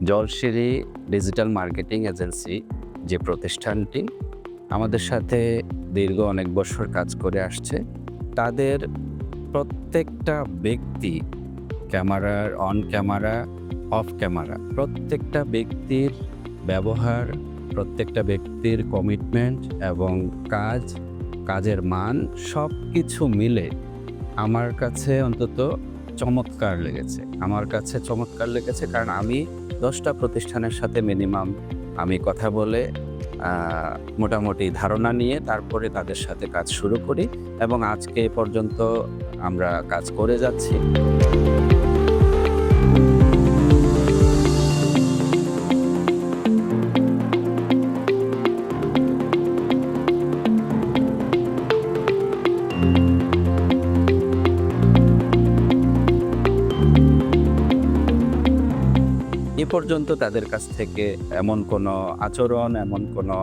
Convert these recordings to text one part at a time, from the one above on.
Jolshiri digital marketing agency যে প্রতিষ্ঠানটি আমাদের সাথে দীর্ঘ অনেক বছর কাজ করে আসছে, তাদের প্রত্যেকটা ব্যক্তি অন ক্যামেরা, অফ ক্যামেরা প্রত্যেকটা ব্যক্তির ব্যবহার, প্রত্যেকটা ব্যক্তির কমিটমেন্ট এবং কাজের মান সব কিছু মিলে আমার কাছে অন্তত চমৎকার লেগেছে। কারণ আমি 10টা প্রতিষ্ঠানের সাথে মিনিমাম আমি কথা বলে মোটামুটি ধারণা নিয়ে তারপরে তাদের সাথে কাজ শুরু করি এবং আজকে এ পর্যন্ত আমরা কাজ করে যাচ্ছি। এ পর্যন্ত তাদের কাছ থেকে এমন কোনো আচরণ, এমন কোনো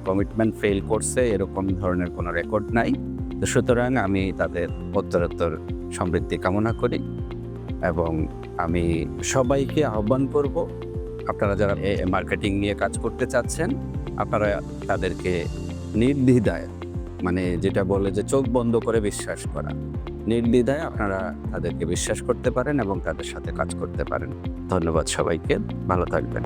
কমিটমেন্ট ফেইল করছে এরকম ধরনের কোনো রেকর্ড নাই। তো সুতরাং আমি তাদের উত্তরোত্তর সমৃদ্ধি কামনা করি এবং আমি সবাইকে আহ্বান করব, আপনারা যারা মার্কেটিং নিয়ে কাজ করতে চাচ্ছেন, আপনারা তাদেরকে নির্দ্বিধায়, যেটা বলে যে চোখ বন্ধ করে বিশ্বাস করা, নির্দ্বিধায় আপনারা তাদেরকে বিশ্বাস করতে পারেন এবং তাদের সাথে কাজ করতে পারেন। ধন্যবাদ সবাইকে, ভালো থাকবেন।